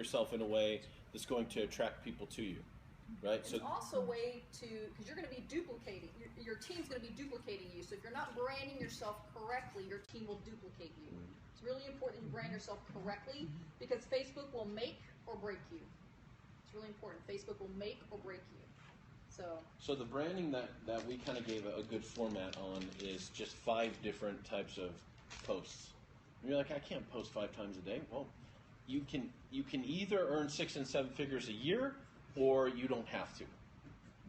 yourself in a way that's going to attract people to you, right? It's also a way to, because you're going to be duplicating, your team's going to be duplicating you. So if you're not branding yourself correctly, your team will duplicate you. It's really important that you brand yourself correctly, because Facebook will make or break you. It's really important. Facebook will make or break you. So the branding that we kind of gave a good format on is just 5 different types of posts. And you're like, I can't post 5 times a day. Well, you can either earn 6 and 7 figures a year, or you don't have to.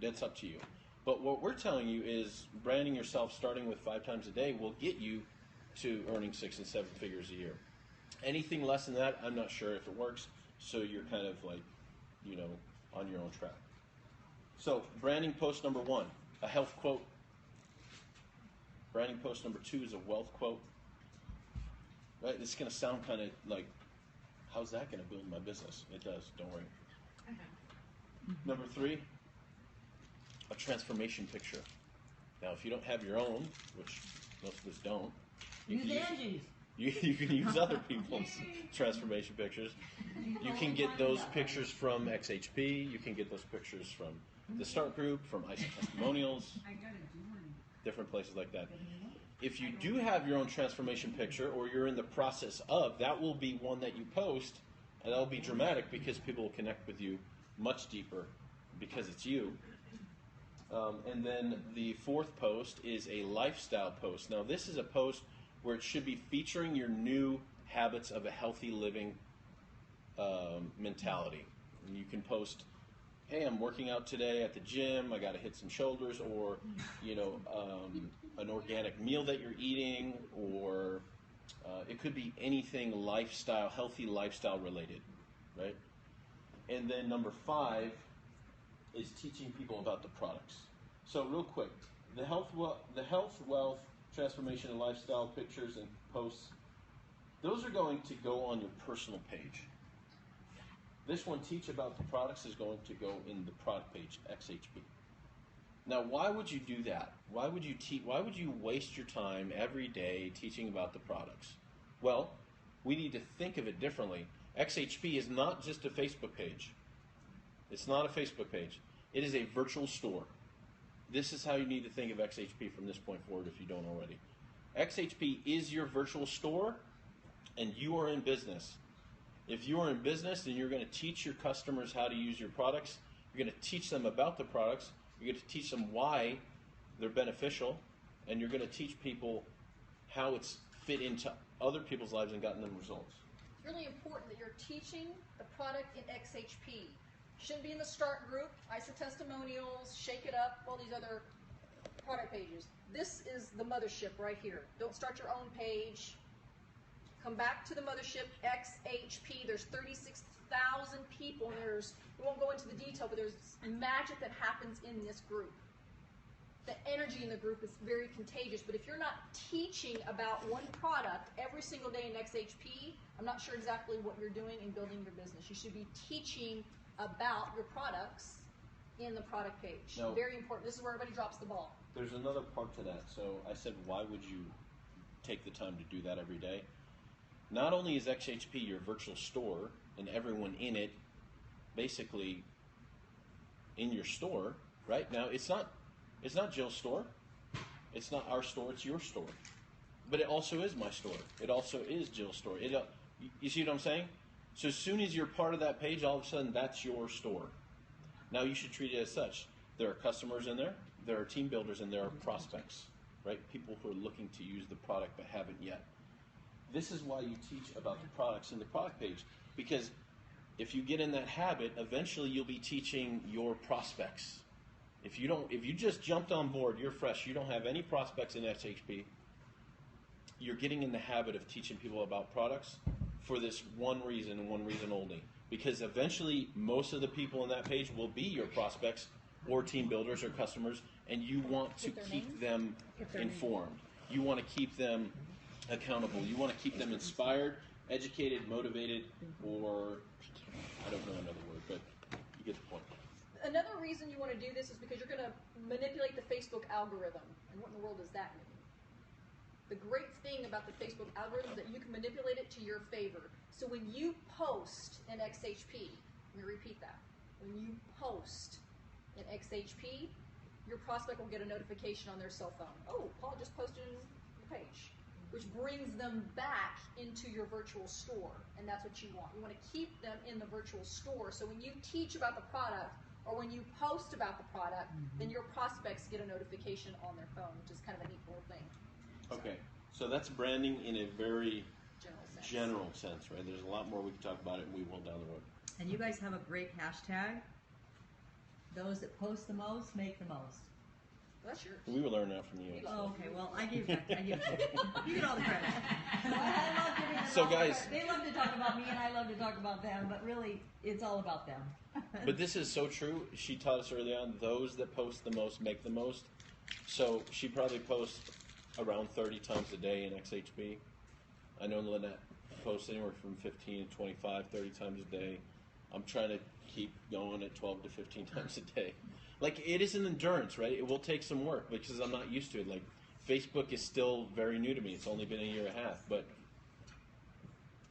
That's up to you. But what we're telling you is branding yourself starting with 5 times a day will get you to earning 6 and 7 figures a year. Anything less than that, I'm not sure if it works. So you're kind of like, on your own track. So branding post number 1, a health quote. Branding post number 2 is a wealth quote. Right? This is going to sound kind of like, how's that going to build my business? It does, don't worry. Number 3, a transformation picture. Now, if you don't have your own, which most of us don't, you can use other people's transformation pictures. You can get those pictures from XHP. You can get those pictures from the Start Group, from ISO Testimonials, different places like that. If you do have your own transformation picture, or you're in the process of, that will be one that you post, and that'll be dramatic because people will connect with you much deeper because it's you. And then the 4th post is a lifestyle post. Now, this is a post where it should be featuring your new habits of a healthy living mentality. And you can post, hey, I'm working out today at the gym, I got to hit some shoulders, or an organic meal that you're eating, or it could be anything lifestyle, healthy lifestyle related, right? And then number 5 is teaching people about the products. So real quick, the health, wealth, transformation, and lifestyle pictures and posts, those are going to go on your personal page. This one, teach about the products, is going to go in the product page, XHP. Now, why would you do that? Why would you waste your time every day teaching about the products? Well, we need to think of it differently. XHP is not just a Facebook page. It's not a Facebook page. It is a virtual store. This is how you need to think of XHP from this point forward if you don't already. XHP is your virtual store, and you are in business. If you are in business, then you're going to teach your customers how to use your products. You're going to teach them about the products. You're going to teach them why they're beneficial, and you're going to teach people how it's fit into other people's lives and gotten them results. It's really important that you're teaching the product in XHP. Shouldn't be in the Start Group, ISO Testimonials, Shake It Up, all these other product pages. This is the mothership right here. Don't start your own page. Come back to the mothership, XHP. There's 36,000 people, and we won't go into the detail, but there's magic that happens in this group. The energy in the group is very contagious, but if you're not teaching about one product every single day in XHP, I'm not sure exactly what you're doing in building your business. You should be teaching about your products in the product page. No. Very important. This is where everybody drops the ball. There's another part to that. So I said, why would you take the time to do that every day? Not only is XHP your virtual store and everyone in it basically in your store, right? Now, it's not Jill's store. It's not our store. It's your store. But it also is my store. It also is Jill's store. You see what I'm saying? So as soon as you're part of that page, all of a sudden that's your store. Now you should treat it as such. There are customers in there, there are team builders, and there are prospects, right? People who are looking to use the product but haven't yet. This is why you teach about the products in the product page, because if you get in that habit, eventually you'll be teaching your prospects. If you just jumped on board, you're fresh, you don't have any prospects in SHP, you're getting in the habit of teaching people about products for this one reason and one reason only. Because eventually most of the people on that page will be your prospects or team builders or customers, and you want to keep them informed. You want to keep them accountable. You want to keep them inspired, educated, motivated, or I don't know another word, but you get the point. Another reason you want to do this is because you're going to manipulate the Facebook algorithm. And what in the world does that mean? The great thing about the Facebook algorithm is that you can manipulate it to your favor. So when you post in XHP, let me repeat that. When you post in XHP, your prospect will get a notification on their cell phone. Oh, Paul just posted a page, which brings them back into your virtual store, and that's what you want. You want to keep them in the virtual store, so when you teach about the product or when you post about the product, then your prospects get a notification on their phone, which is kind of a neat little thing. Okay, so that's branding in a very General sense. sense, right? There's a lot more we can talk about it, and we will down the road. And you guys have a great hashtag. Those that post the most make the most. Well, that's yours. We will learn that from you. Oh, okay. Well, I give it to you. You get all the credit. I love giving them So all the guys- credit. They love to talk about me, and I love to talk about them. But really, it's all about them. But this is so true. She taught us early on, those that post the most make the most. So she probably posts around 30 times a day in XHB. I know Lynette posts anywhere from 15 to 25, 30 times a day. I'm trying to keep going at 12 to 15 times a day. Like, it is an endurance, right? It will take some work because I'm not used to it. Like, Facebook is still very new to me. It's only been a year and a half. But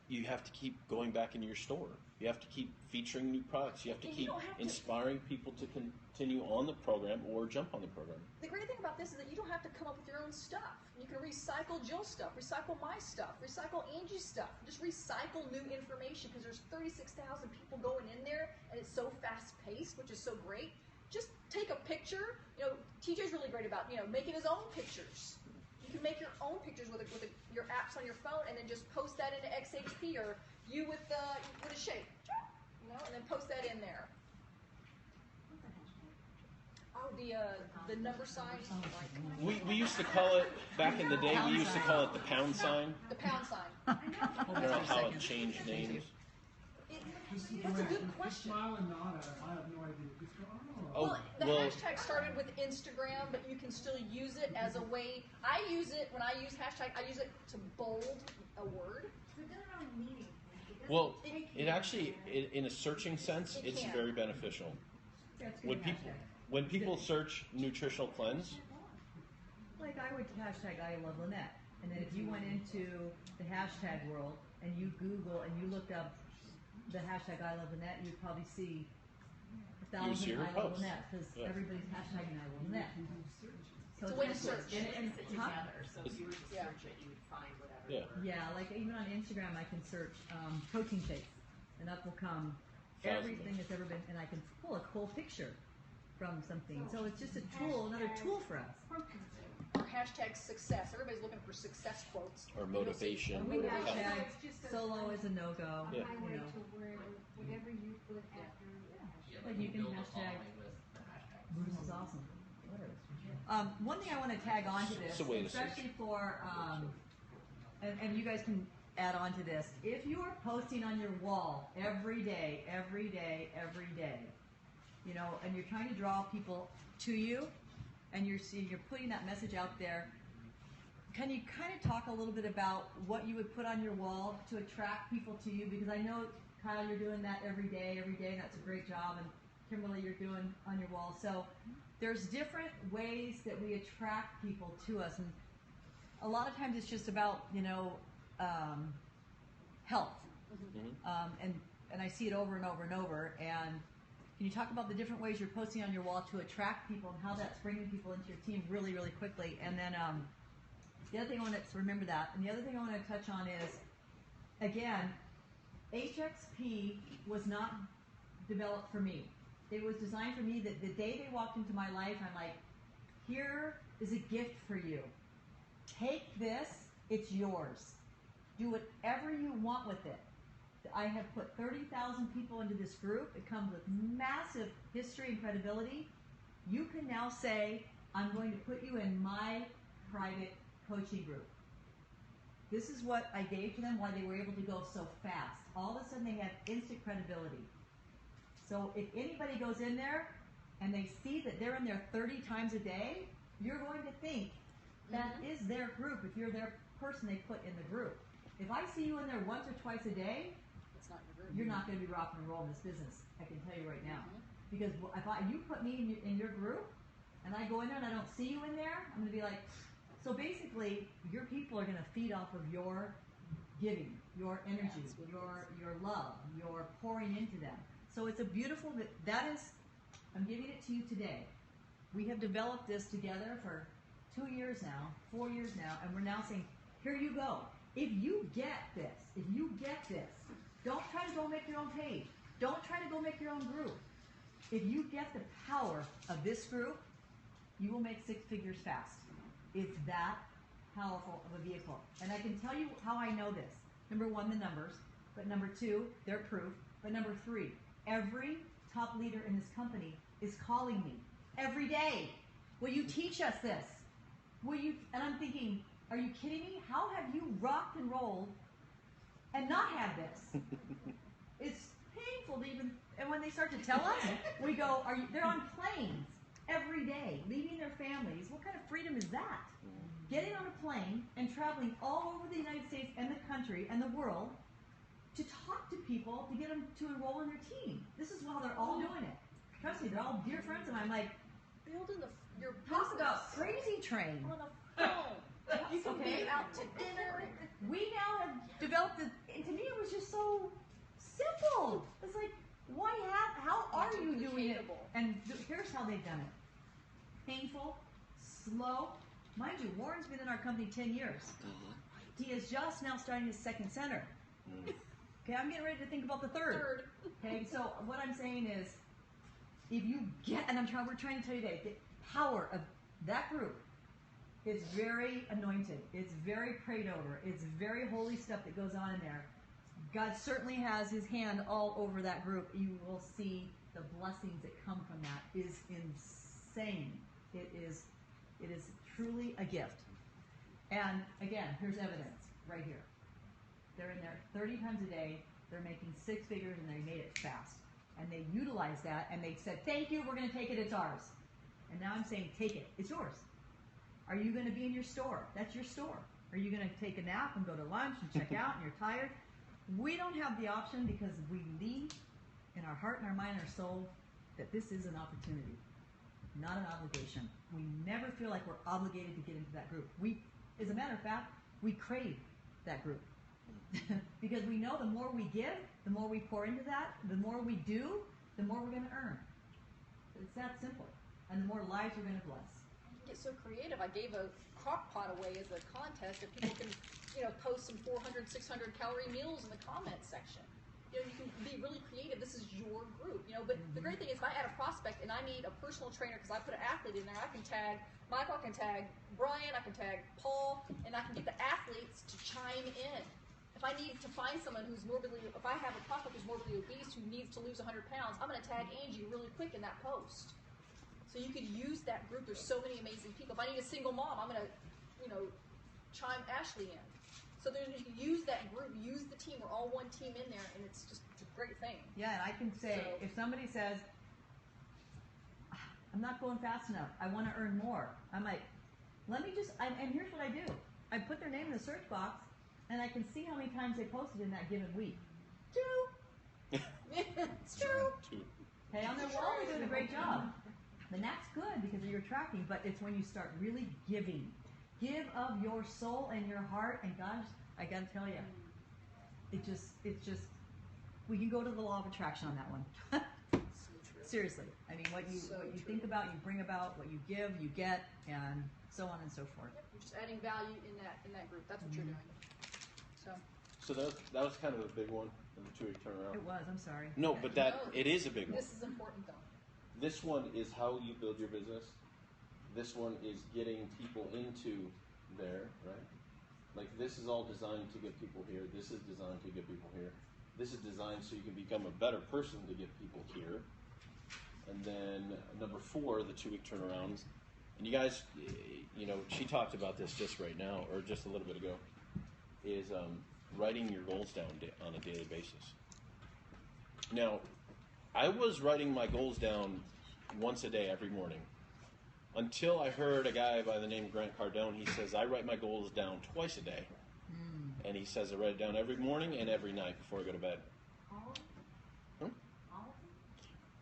you have to keep going back into your store. You have to keep featuring new products. You have to And you keep don't have to- inspiring people to continue on the program or jump on the program. The great thing about this is that you don't have to come up with your own stuff. You can recycle Jill's stuff, recycle my stuff, recycle Angie's stuff. Just recycle new information because there's 36,000 people going in there and it's so fast paced, which is so great. Just take a picture. You know, TJ's really great about, making his own pictures. You can make your own pictures with your apps on your phone and then just post that into XHP or you with a shape, and then post that in there. Oh, the number sign. We used to call it, back in the day, we used to call it the pound sign. The pound sign. I don't know how it changed names. That's a good question. Smile and nod. I have no idea. Just go, Oh, The well, hashtag started with Instagram, but you can still use it as a way. I use it when I use hashtag. I use it to bold a word. So it doesn't really mean anything. It doesn't well, take it actually, in a searching sense, It it's can. very beneficial. That's a When good people hashtag. when people search nutritional cleanse, Like I would hashtag I love Lynette, and then if you went into the hashtag world and you Google and you looked up the hashtag I love Lynette, you'd probably see You 1,000 see her I love posts. Lynette because Yeah. everybody's hashtagging I love Lynette. So It's a way to just- search. and Sit huh? together, so if you were to Yeah. search it, you would find whatever. Yeah. word. Yeah, like even on Instagram, I can search protein shakes, and up will come everything that's ever been, and I can pull a cool picture from something. So it's just a tool, another tool for us. Or hashtag success. Everybody's looking for success quotes. or motivation. And we or health. hashtag So it's just a- solo is a no-go. Yeah. highway You know, to where whatever you put after. like you can hashtag. This is awesome. One thing I want to tag on to this, It's a way to especially for, and you guys can add on to this. If you are posting on your wall every day, and you're trying to draw people to you, and you're putting that message out there, can you kind of talk a little bit about what you would put on your wall to attract people to you? Because I know, Kyle, you're doing that every day, and that's a great job, and Kimberly, you're doing on your wall. So there's different ways that we attract people to us, and a lot of times it's just about health, and I see it over and over and over. And can you talk about the different ways you're posting on your wall to attract people and how that's bringing people into your team really, really quickly? And then the other thing I want to remember that, and the other thing I want to touch on is, again, HXP was not developed for me. It was designed for me that the day they walked into my life, I'm like, here is a gift for you. Take this, it's yours. Do whatever you want with it. I have put 30,000 people into this group. It comes with massive history and credibility. You can now say, I'm going to put you in my private coaching group. This is what I gave to them, why they were able to go so fast. All of a sudden they have instant credibility. So if anybody goes in there and they see that they're in there 30 times a day, you're going to think that is their group if you're their person they put in the group. If I see you in there once or twice a day, It's not your group. you're not going to be rock and roll in this business. I can tell you right now. Because if you put me in your group and I go in there and I don't see you in there, I'm going to be like, so basically your people are going to feed off of your giving, your energy, your love, your pouring into them. So it's a beautiful, I'm giving it to you today. We have developed this together for 2 years now, 4 years now, and we're now saying, here you go. If you get this, don't try to go make your own page. Don't try to go make your own group. If you get the power of this group, you will make 6 figures fast. It's that powerful of a vehicle. And I can tell you how I know this. Number 1, the numbers. But number 2, their proof. But number 3, every top leader in this company is calling me every day. Will you teach us this? And I'm thinking, are you kidding me? How have you rocked and rolled and not had this? It's painful to even, and when they start to tell us, we go, they're on planes every day, leaving their families. What kind of freedom is that? Getting on a plane and traveling all over the United States and the country and the world to talk to people to get them to enroll in their team. This is while they're all doing it. Trust me, they're all dear friends, and I'm like, Building your talk business about crazy train. on a phone. You can be out to dinner. We now have developed this, and to me it was just so simple. It's like, how are you doing it? And here's how they've done it. Painful, slow. Mind you, Warren's been in our company 10 years. He is just now starting his 2nd center. Okay, I'm getting ready to think about the 3rd. Okay, so what I'm saying is, if you get, and we're trying to tell you today, the power of that group is very anointed. It's very prayed over. It's very holy stuff that goes on in there. God certainly has his hand all over that group. You will see the blessings that come from that is insane. It is truly a gift. And again, here's evidence right here. They're in there 30 times a day. They're making 6 figures, and they made it fast. And they utilized that, and they said, thank you, we're going to take it, it's ours. And now I'm saying, take it, it's yours. Are you going to be in your store? That's your store. Are you going to take a nap and go to lunch and check out and you're tired? We don't have the option because we lead in our heart and our mind and our soul that this is an opportunity, not an obligation. We never feel like we're obligated to get into that group. As a matter of fact, we crave that group. Because we know the more we give, the more we pour into that, the more we do, the more we're going to earn. It's that simple. And the more lives we're going to bless. Get so creative. I gave a crock pot away as a contest if people can, post some 400, 600 calorie meals in the comments section. You can be really creative. This is your group, But the great thing is, if I add a prospect and I need a personal trainer because I put an athlete in there, I can tag Michael, I can tag Brian, I can tag Paul, and I can get the athletes to chime in. If I need to find someone if I have a prospect who's morbidly obese who needs to lose 100 pounds, I'm going to tag Angie really quick in that post. So you could use that group. There's so many amazing people. If I need a single mom, I'm going to, chime Ashley in. So you can use that group, use the team. We're all one team in there, and it's a great thing. Yeah, and I can say, if somebody says, I'm not going fast enough, I want to earn more, I'm like, and here's what I do. I put their name in the search box, and I can see how many times they posted in that given week. 2. It's true. 2. Hey, on their wall, they're doing a great job. And that's good because you're tracking, but it's when you start really giving. Give of your soul and your heart, and gosh, I gotta tell you, it's just, we can go to the law of attraction on that one. Seriously. I mean, what you think about, you bring about, what you give, you get, and so on and so forth. Yep, you're just adding value in that group. That's what you're doing. So that was kind of a big one in the 2-week turnaround. It was, I'm sorry. No, but it is a big one. This is important, though. This one is how you build your business. This one is getting people into there, right? Like, this is all designed to get people here. This is designed to get people here. This is designed so you can become a better person to get people here. And then number 4, the 2-week turnarounds. And you guys, she talked about this just right now, or just a little bit ago, is writing your goals down on a daily basis. Now, I was writing my goals down once a day every morning until I heard a guy by the name of Grant Cardone. He says, I write my goals down twice a day. And he says I write it down every morning and every night before I go to bed.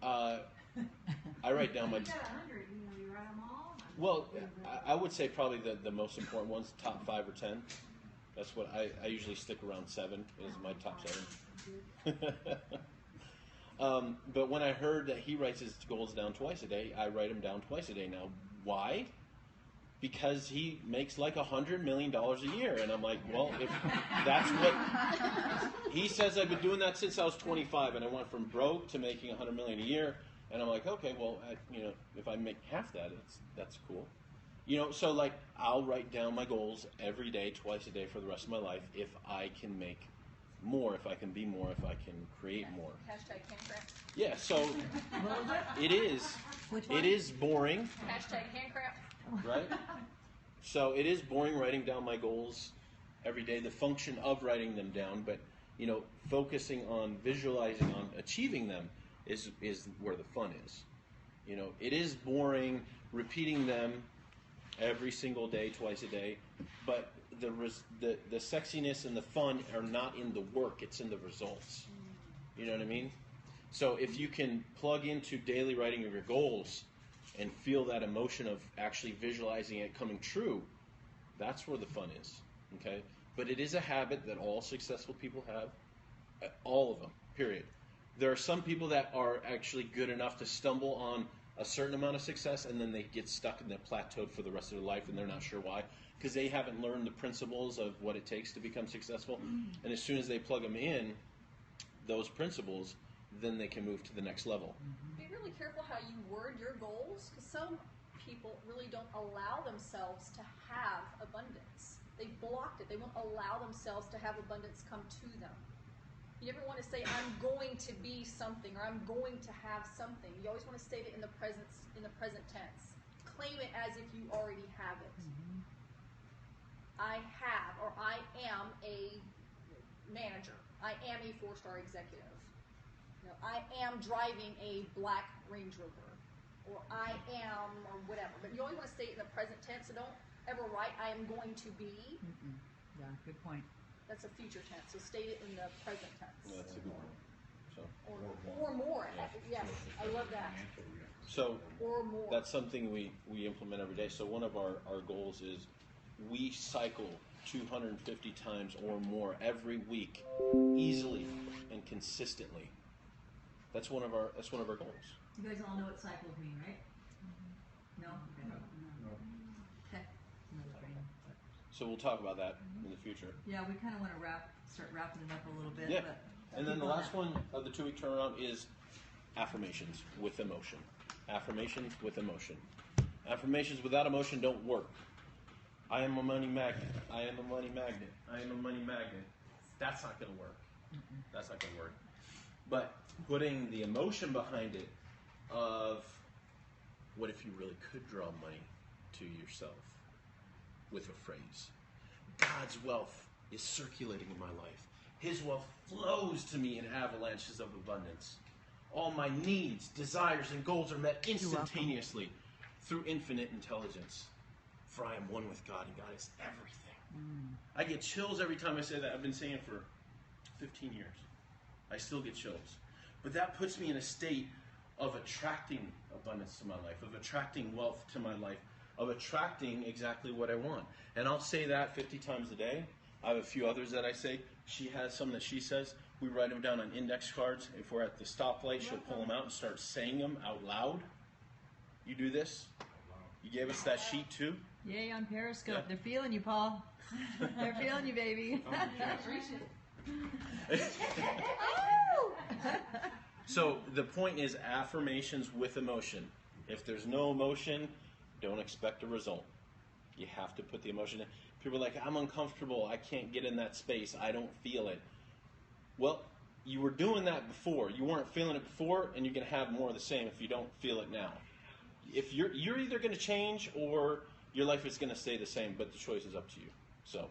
I write down my... You got 100, you write them all? Well, I would say probably the most important ones, top 5 or 10. That's what I usually stick around 7 is my top 7. But when I heard that he writes his goals down twice a day, I write them down twice a day now. Why? Because he makes like $100 million a year. And I'm like, well, if that's what he says, I've been doing that since I was 25, and I went from broke to making $100 million a year. And I'm like, okay, well, if I make half that, that's cool. So like I'll write down my goals every day, twice a day for the rest of my life. If I can make more, if I can be more, if I can create more. Hashtag handcraft. Yeah. So it is. It is boring. Hashtag handcraft. Right? So it is boring writing down my goals every day, the function of writing them down, but focusing on visualizing on achieving them is where the fun is. It is boring repeating them every single day, twice a day, but the sexiness and the fun are not in the work, it's in the results. You know what I mean? So if you can plug into daily writing of your goals and feel that emotion of actually visualizing it coming true, that's where the fun is, okay? But it is a habit that all successful people have, all of them, period. There are some people that are actually good enough to stumble on a certain amount of success and then they get stuck and they're plateaued for the rest of their life and they're not sure why, because they haven't learned the principles of what it takes to become successful. And as soon as they plug them in, those principles, then they can move to the next level. Be really careful how you word your goals, because some people really don't allow themselves to have abundance. They blocked it. They won't allow themselves to have abundance come to them. You never want to say, I'm going to be something, or I'm going to have something. You always want to state it in the present tense. Claim it as if you already have it. I have, or I am a manager. I am a 4-star executive. I am driving a black Range Rover, or I am, or whatever. But you always want to say it in the present tense, so don't ever write, I am going to be. Yeah, good point. That's a future tense, so state it in the present tense. Yeah, that's a good one. So, Or more. Yes, I love that. so Or more. that's something we implement every day. So one of our goals is we cycle 250 times or more every week, easily and consistently. That's one of our goals. You guys all know what cycles mean, right? No? Okay. Okay. Another brain. So we'll talk about that in the future. Yeah, we kind of want to start wrapping it up a little bit. Yeah. But And then the last one of the 2-week turnaround is affirmations with emotion. Affirmations with emotion. Affirmations without emotion don't work. I am a money magnet. I am a money magnet. I am a money magnet. That's not going to work. That's not going to work. But putting the emotion behind it of what if you really could draw money to yourself with a phrase. God's wealth is circulating in my life. His wealth flows to me in avalanches of abundance. All my needs, desires, and goals are met instantaneously through infinite intelligence. For I am one with God, and God is everything. I get chills every time I say that. I've been saying it for 15 years. I still get chills. But that puts me in a state of attracting abundance to my life, of attracting wealth to my life, of attracting exactly what I want. And I'll say that 50 times a day. I have a few others that I say. She has some that she says. We write them down on index cards. If we're at the stoplight, she'll pull them out and start saying them out loud. You do this? You gave us that sheet too? Yay on Periscope. Yeah. They're feeling you, Paul. They're feeling you, baby. So the point is affirmations with emotion. If there's no emotion, don't expect a result. You have to put the emotion in. People are like, I'm uncomfortable. I can't get in that space. I don't feel it. Well, you were doing that before. You weren't feeling it before, and you're going to have more of the same if you don't feel it now. If you're either going to change or your life is going to stay the same, but the choice is up to you. So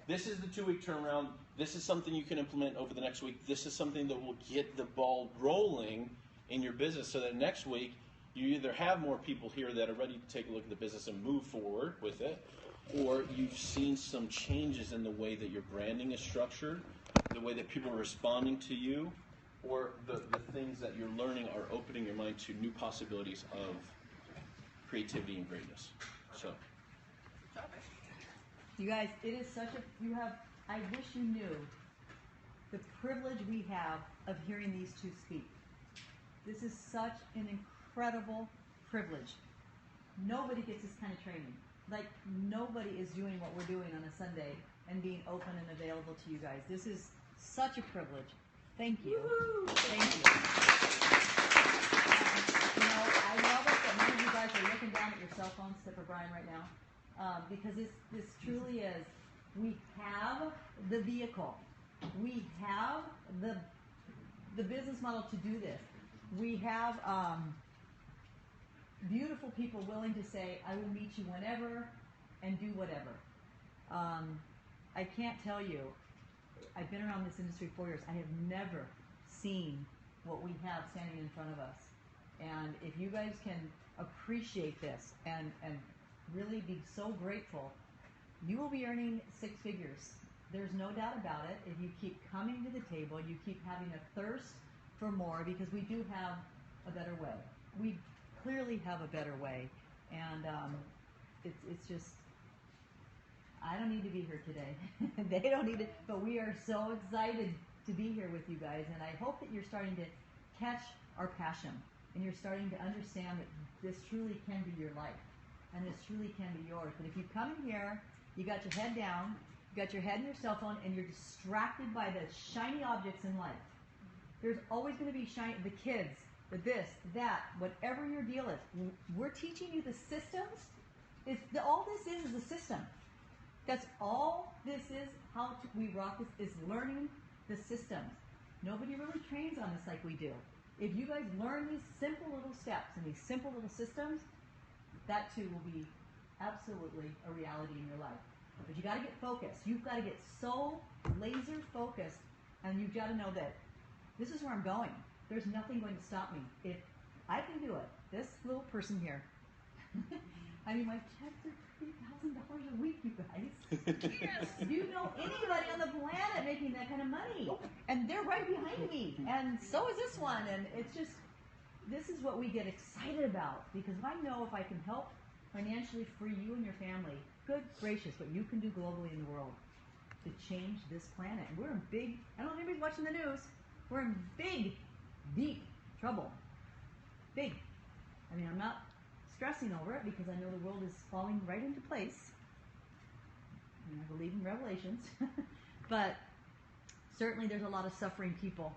this is the 2-week turnaround. This is something you can implement over the next week. This is something that will get the ball rolling in your business so that next week you either have more people here that are ready to take a look at the business and move forward with it, or you've seen some changes in the way that your branding is structured, the way that people are responding to you, or the things that you're learning are opening your mind to new possibilities of creativity and greatness. So, You guys, it is such I wish you knew the privilege we have of hearing these two speak. This is such an incredible privilege. Nobody gets this kind of training. Like, nobody is doing what we're doing on a Sunday and being open and available to you guys. This is such a privilege. Thank you. Woo-hoo. Thank you. I love it that none of you guys are looking down at your cell phones, except for Brian right now, because this truly is. We have the vehicle. We have the business model to do this. We have beautiful people willing to say, I will meet you whenever and do whatever. I can't tell you, I've been around this industry 4 years. I have never seen what we have standing in front of us. And if you guys can appreciate this and really be so grateful, you will be earning six figures. There's no doubt about it. If you keep coming to the table, you keep having a thirst for more, because we do have a better way. We clearly have a better way. And it's just, I don't need to be here today. They don't need it, but we are so excited to be here with you guys. And I hope that you're starting to catch our passion, and you're starting to understand that this truly can be your life, and this truly can be yours. But if you come in here, you got your head down, you got your head in your cell phone, and you're distracted by the shiny objects in life. There's always going to be the kids, the this, that, whatever your deal is. We're teaching you the systems. All this is a system. That's all this is. How we rock this is learning the systems. Nobody really trains on this like we do. If you guys learn these simple little steps and these simple little systems, that too will be absolutely a reality in your life. But you got to get focused. You've got to get so laser focused, and you've got to know that this is where I'm going. There's nothing going to stop me. If I can do it, this little person here. I mean, my checks are $3,000 a week, you guys. Yes. Do you know anybody on the planet making that kind of money? And they're right behind me. And so is this one. And it's just, this is what we get excited about. Because I know if I can help financially free you and your family, good gracious, what you can do globally in the world to change this planet. And we're in big, I don't know if anybody's watching the news, we're in big, deep trouble. Big. I mean, I'm not stressing over it because I know the world is falling right into place. And I believe in Revelations. But certainly there's a lot of suffering people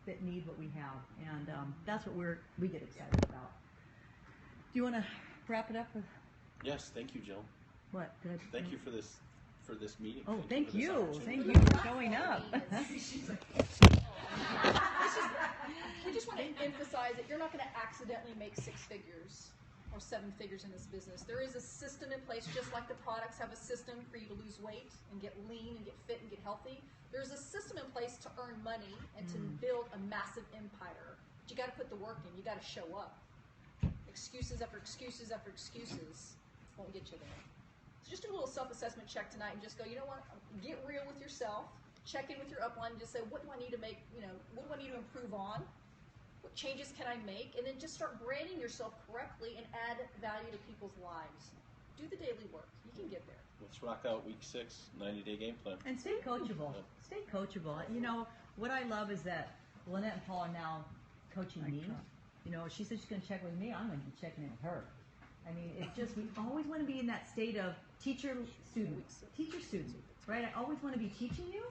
that need what we have. And that's what we get excited about. Do you want to wrap it up with? Yes, thank you, Jill. What? Thank you for this meeting. Oh, thank you. Thank you for showing up. We just want to emphasize that you're not going to accidentally make six figures or seven figures in this business. There is a system in place, just like the products have a system for you to lose weight and get lean and get fit and get healthy. There's a system in place to earn money and to build a massive empire. But you got to put the work in. You got to show up. Excuses after excuses after excuses won't get you there. So just do a little self-assessment check tonight and just go, you know what? Get real with yourself. Check in with your upline and just say, what do I need to make, what do I need to improve on? What changes can I make? And then just start branding yourself correctly and add value to people's lives. Do the daily work. You can get there. Let's rock out week 6, 90-day game plan. And stay coachable. Stay coachable. You know, what I love is that Lynette and Paul are now coaching me. You know, she said she's going to check with me. I'm going to be checking in with her. I mean, it's just, we always want to be in that state of teacher-student, right? I always want to be teaching you,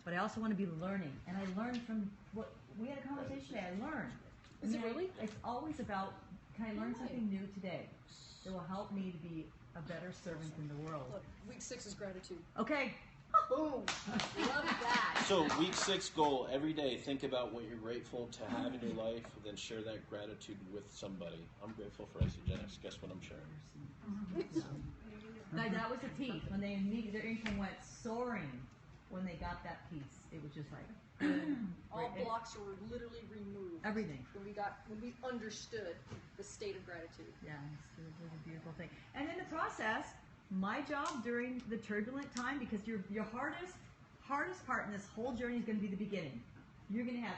but I also want to be learning. And I learned from what, we had a conversation today, I learned. Is it really? It's always about, can I learn something new today that will help me to be a better servant in the world? Look, week 6 is gratitude. Okay. Boom. Love that. So week 6 goal, every day think about what you're grateful to have in your life, then share that gratitude with somebody. I'm grateful for Isogenics. Guess what I'm sharing? Like, that was the piece. When they immediately, their income went soaring when they got that piece. It was just like all blocks were literally removed. Everything. When we understood the state of gratitude. Yeah, it was a beautiful thing. And in the process, my job during the turbulent time, because your hardest part in this whole journey is going to be the beginning. You're going to have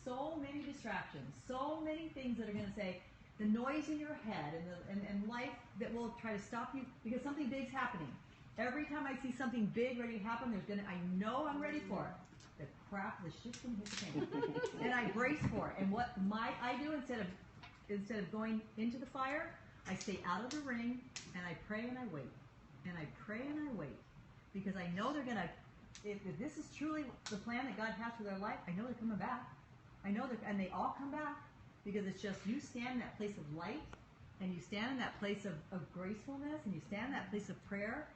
so many distractions, so many things that are going to say, the noise in your head and life that will try to stop you because something big's happening. Every time I see something big ready to happen, I know I'm ready for it. The shit's gonna hit the fan. And I brace for it. And what I do instead of going into the fire, I stay out of the ring and I pray and I wait. And I pray and I wait. Because I know they're gonna, if this is truly the plan that God has for their life, I know they're coming back. And they all come back because it's just you stand in that place of light and you stand in that place of gracefulness and you stand in that place of prayer.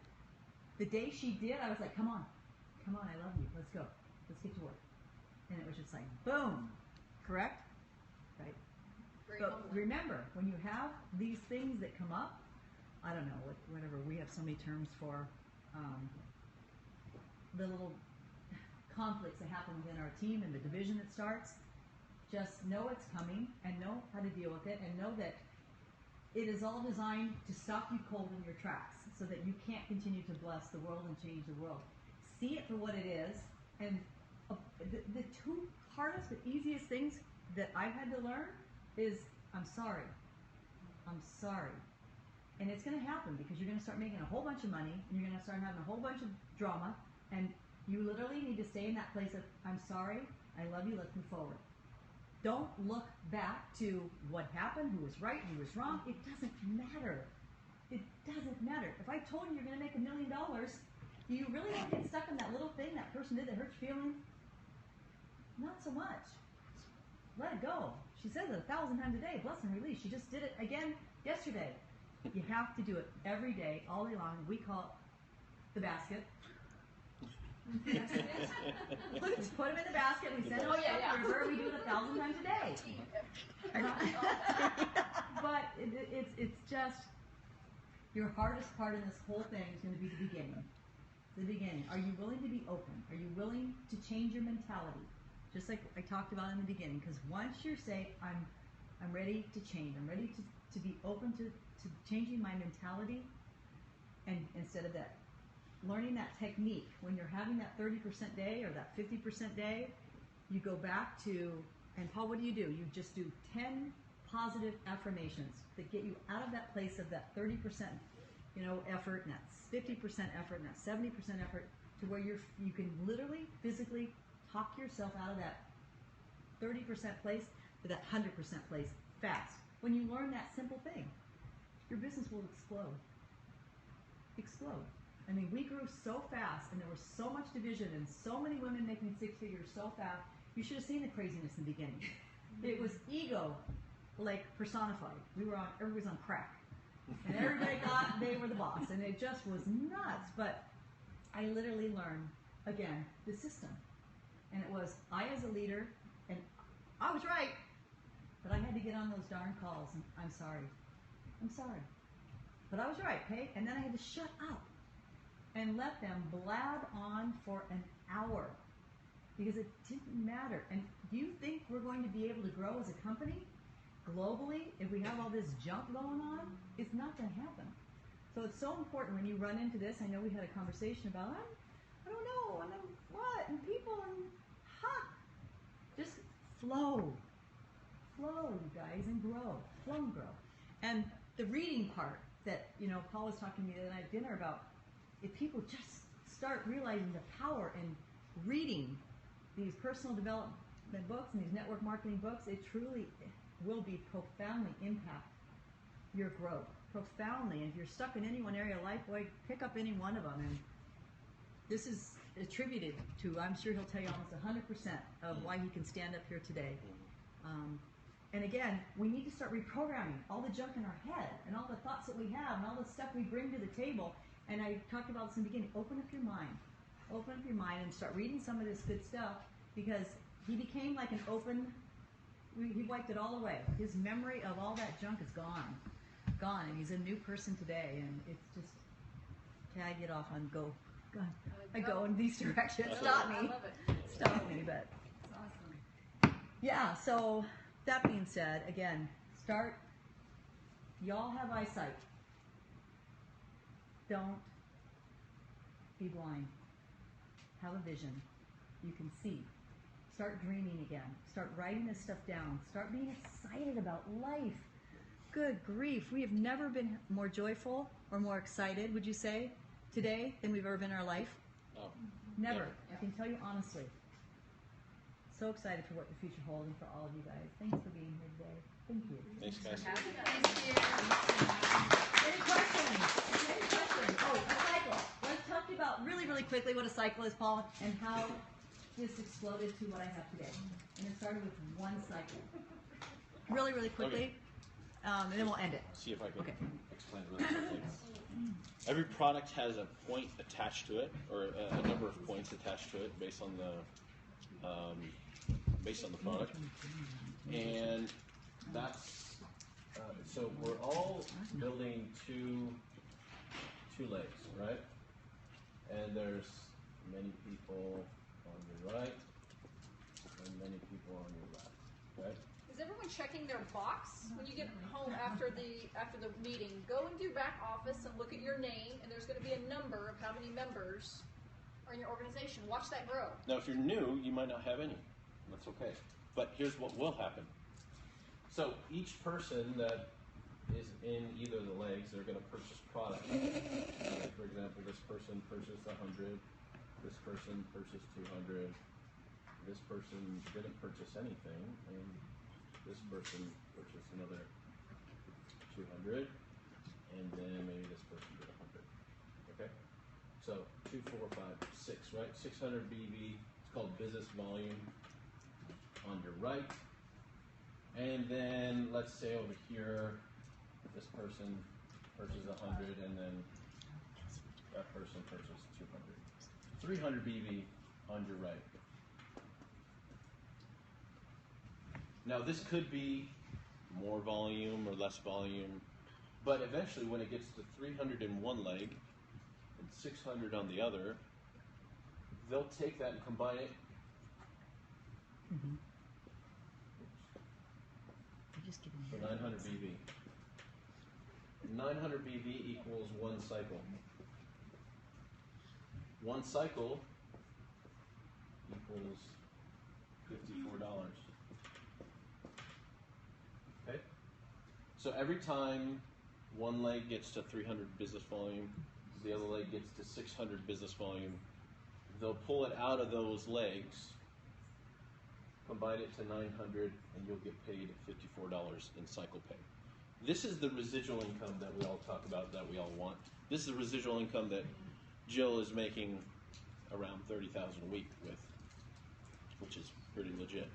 The day she did, I was like, come on, I love you, let's go. Let's get to work. And it was just like, boom. Correct? Right? Very But humbling. remember, when you have these things that come up, I don't know, whatever, we have so many terms for the little conflicts that happen within our team and the division that starts. Just know it's coming and know how to deal with it and know that it is all designed to stop you cold in your tracks so that you can't continue to bless the world and change the world. See it for what it is. And the two hardest but easiest things that I've had to learn is I'm sorry. I'm sorry. And it's going to happen because you're going to start making a whole bunch of money and you're going to start having a whole bunch of drama and you literally need to stay in that place of I'm sorry, I love you, let's move forward. Don't look back to what happened, who was right, who was wrong. It doesn't matter. It doesn't matter. If I told you you're going to make $1 million, do you really want to get stuck on that little thing that person did that hurt your feelings? Not so much. Let it go. She says it 1,000 times a day. Bless and release. She just did it again yesterday. You have to do it every day, all day long. We call it the basket. We put them in the basket. We send them to the river. We do it 1,000 times a day. But it's just your hardest part in this whole thing is going to be the beginning. The beginning. Are you willing to be open? Are you willing to change your mentality? Just like I talked about in the beginning. Because once you say, I'm ready to change. I'm ready to be open to changing my mentality. And instead of that, learning that technique. When you're having that 30% day or that 50% day, you go back to, and Paul, what do? You just do 10 positive affirmations that get you out of that place of that 30%, effort, and that 50% effort, and that 70% effort, to where you can literally, physically talk yourself out of that 30% place to that 100% place fast. When you learn that simple thing, your business will explode. Explode. I mean, we grew so fast, and there was so much division, and so many women making 6 figures so fast. You should have seen the craziness in the beginning. It was ego, personified. Everybody was on crack, and everybody thought they were the boss, and it just was nuts. But I literally learned again the system, and it was I as a leader, and I was right, but I had to get on those darn calls. And I'm sorry, but I was right, okay? And then I had to shut up and let them blab on for an hour because it didn't matter. And do you think we're going to be able to grow as a company globally if we have all this junk going on? It's not going to happen. So it's so important when you run into this. I know we had a conversation about, I don't know, and then what, and people, and just flow, you guys, and grow, flow and grow. And the reading part that, Paul was talking to me the other night at dinner about, if people just start realizing the power in reading these personal development books and these network marketing books, it truly will be profoundly impact your growth. Profoundly. And if you're stuck in any one area of life, boy, pick up any one of them. And this is attributed to, I'm sure he'll tell you almost 100% of why he can stand up here today. And again, we need to start reprogramming all the junk in our head and all the thoughts that we have and all the stuff we bring to the table. And I talked about this in the beginning. Open up your mind. Open up your mind and start reading some of this good stuff, because he became like an open, he wiped it all away. His memory of all that junk is gone. And he's a new person today. And it's just, okay, I get off on I go in these directions. Stop me. I love it. Stop me, but. It's awesome. Yeah, so that being said, again, y'all have eyesight. Don't be blind. Have a vision. You can see. Start dreaming again. Start writing this stuff down. Start being excited about life. Good grief. We have never been more joyful or more excited, would you say, today than we've ever been in our life? Oh, Never. I can tell you honestly. So excited for what the future holds and for all of you guys. Thanks for being here today. Thank you. thanks, guys. Any questions? Any questions? Oh, a cycle. Let's talk to you about really, really quickly what a cycle is, Paul, and how this exploded to what I have today. And it started with one cycle. Really, really quickly, and then we'll end it. See if I can Okay. explain it really quickly. Every product has a point attached to it, or a number of points attached to it based on the product, and that's so we're all building two legs, right? And there's many people on your right and many people on your left, right? Is everyone checking their box when you get home after the meeting? Go into your back office and look at your name, and there's going to be a number of how many members are in your organization. Watch that grow. Now, if you're new, you might not have any. That's okay. But here's what will happen. So each person that is in either of the legs, they're going to purchase product. For example, this person purchased 100. This person purchased 200. This person didn't purchase anything, and this person purchased another 200, and then maybe this person did 100. Okay? So 2, 4, 5, 6, right? 600 BV. It's called business volume on your right. And then let's say over here, this person purchased 100, and then that person purchased 200. 300 BV on your right. Now this could be more volume or less volume, but eventually when it gets to 300 in one leg and 600 on the other, they'll take that and combine it. So 900 BV. 900 BV equals one cycle. One cycle equals $54. Okay? So every time one leg gets to 300 business volume, the other leg gets to 600 business volume, they'll pull it out of those legs, combine it to 900, and you'll get paid $54 in cycle pay. This is the residual income that we all talk about, that we all want. This is the residual income that Jill is making around $30,000 a week with, which is pretty legit.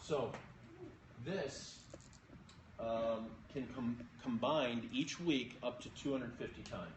So this can combined each week up to 250 times.